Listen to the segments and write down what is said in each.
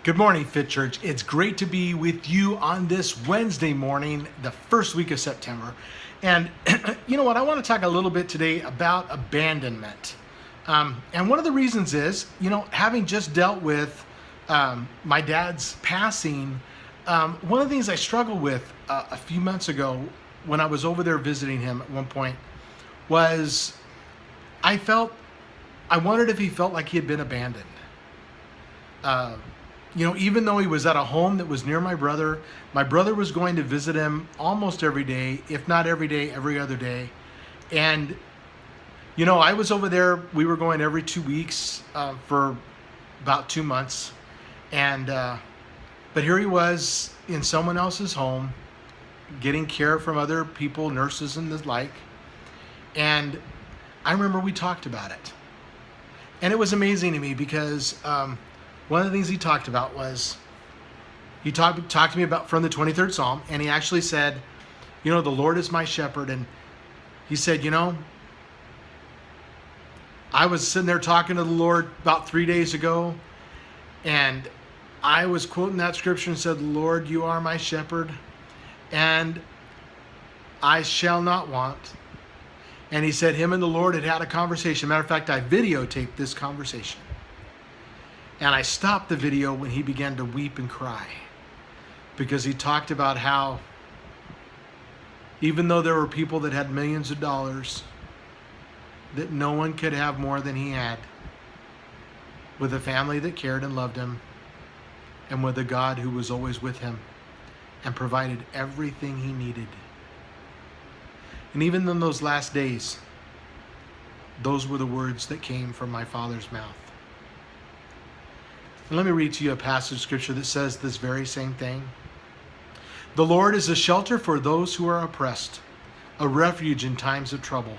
Good morning, Fit Church. It's great to be with you on this Wednesday morning, the first week of September. And you know what? I want to talk a little bit today about abandonment. And one of the reasons is, having just dealt with my dad's passing, one of the things I struggled with a few months ago when I was over there visiting him at one point was I wondered if he felt like he had been abandoned. Even though he was at a home that was near my brother was going to visit him almost every day, if not every day, every other day. And, I was over there, we were going every 2 weeks for about 2 months. And, but here he was in someone else's home, getting care from other people, nurses and the like. And I remember we talked about it. And it was amazing to me because, one of the things he talked about was, he talked to me about from the 23rd Psalm, and he actually said, the Lord is my shepherd. And he said, I was sitting there talking to the Lord about 3 days ago, and I was quoting that scripture and said, Lord, you are my shepherd, and I shall not want. And he said him and the Lord had a conversation. Matter of fact, I videotaped this conversation. And I stopped the video when he began to weep and cry, because he talked about how even though there were people that had millions of dollars, that no one could have more than he had, with a family that cared and loved him, and with a God who was always with him and provided everything he needed. And even in those last days, those were the words that came from my father's mouth. And let me read to you a passage of scripture that says this very same thing. The Lord is a shelter for those who are oppressed, a refuge in times of trouble.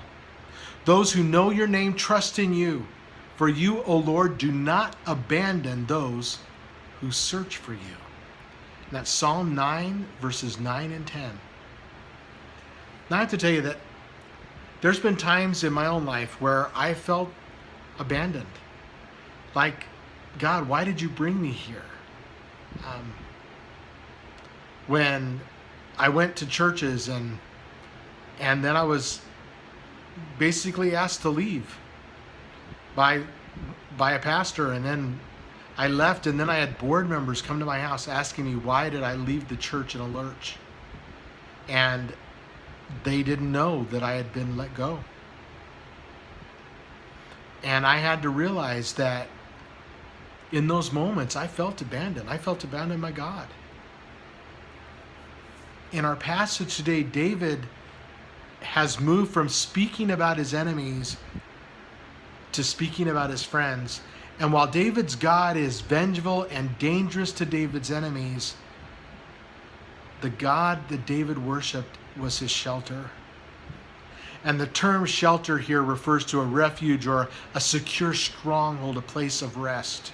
Those who know your name trust in you, for you, O Lord, do not abandon those who search for you. And that's Psalm 9, verses 9 and 10. Now I have to tell you that there's been times in my own life where I felt abandoned. Like, God, why did you bring me here? When I went to churches and then I was basically asked to leave by a pastor, and then I left, and then I had board members come to my house asking me why did I leave the church in a lurch, and they didn't know that I had been let go. And I had to realize that in those moments, I felt abandoned. I felt abandoned by God. In our passage today, David has moved from speaking about his enemies to speaking about his friends. And while David's God is vengeful and dangerous to David's enemies, the God that David worshiped was his shelter. And the term shelter here refers to a refuge or a secure stronghold, a place of rest.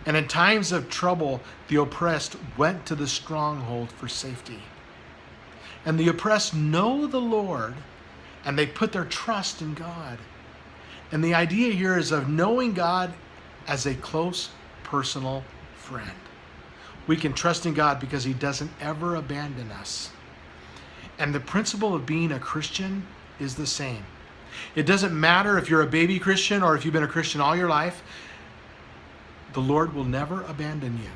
And in times of trouble, the oppressed went to the stronghold for safety. And the oppressed know the Lord, and they put their trust in God. And the idea here is of knowing God as a close, personal friend. We can trust in God because he doesn't ever abandon us. And the principle of being a Christian is the same. It doesn't matter if you're a baby Christian or if you've been a Christian all your life. The Lord will never abandon you.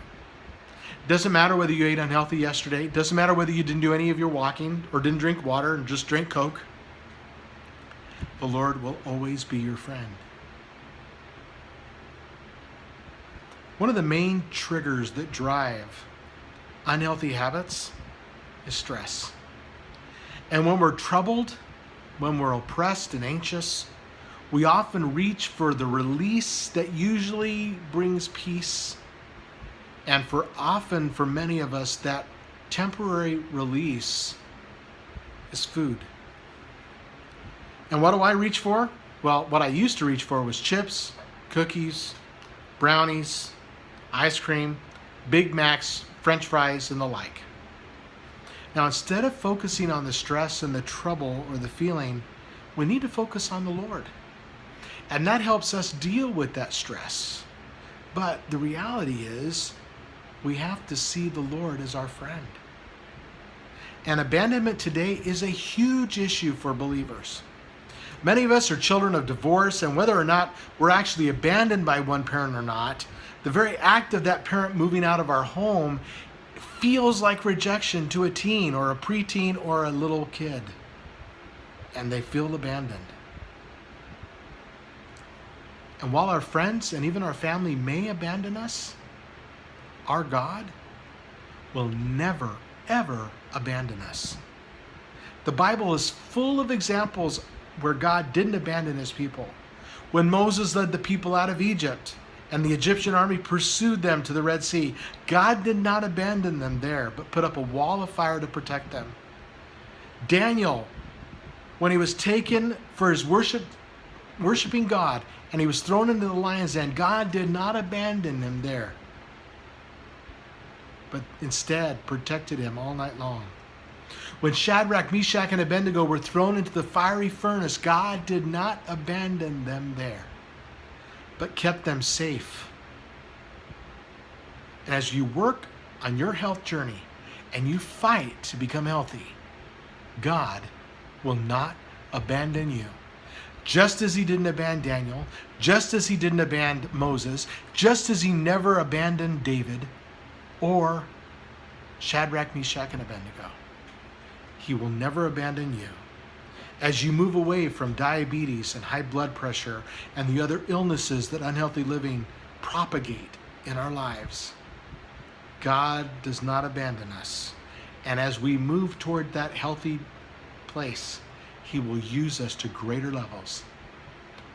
It doesn't matter whether you ate unhealthy yesterday. It doesn't matter whether you didn't do any of your walking or didn't drink water and just drank Coke. The Lord will always be your friend. One of the main triggers that drive unhealthy habits is stress. And when we're troubled, when we're oppressed and anxious, we often reach for the release that usually brings peace. And for many of us, that temporary release is food. And what do I reach for? Well, what I used to reach for was chips, cookies, brownies, ice cream, Big Macs, French fries, and the like. Now, instead of focusing on the stress and the trouble or the feeling, we need to focus on the Lord. And that helps us deal with that stress. But the reality is, We have to see the Lord as our friend. And abandonment today is a huge issue for believers. Many of us are children of divorce, and whether or not we're actually abandoned by one parent or not, the very act of that parent moving out of our home feels like rejection to a teen or a preteen or a little kid. And they feel abandoned. And while our friends and even our family may abandon us, our God will never, ever abandon us. The Bible is full of examples where God didn't abandon his people. When Moses led the people out of Egypt and the Egyptian army pursued them to the Red Sea, God did not abandon them there, but put up a wall of fire to protect them. Daniel, when he was taken for his worshiping God, and he was thrown into the lion's den, God did not abandon him there, but instead protected him all night long. When Shadrach, Meshach, and Abednego were thrown into the fiery furnace, God did not abandon them there, but kept them safe. And as you work on your health journey and you fight to become healthy, God will not abandon you. Just as he didn't abandon Daniel, just as he didn't abandon Moses, just as he never abandoned David or Shadrach, Meshach, and Abednego. He will never abandon you. As you move away from diabetes and high blood pressure and the other illnesses that unhealthy living propagate in our lives, God does not abandon us. And as we move toward that healthy place, he will use us to greater levels.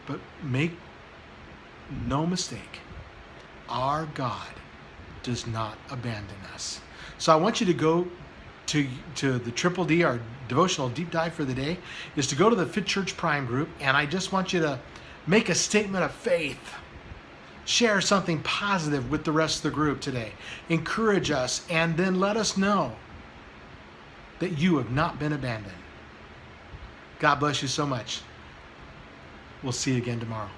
But make no mistake, our God does not abandon us. So I want you to go to the Triple D, our devotional deep dive for the day, is to go to the Fit.Church Prim group, and I just want you to make a statement of faith. Share something positive with the rest of the group today. Encourage us, and then let us know that you have not been abandoned. God bless you so much. We'll see you again tomorrow.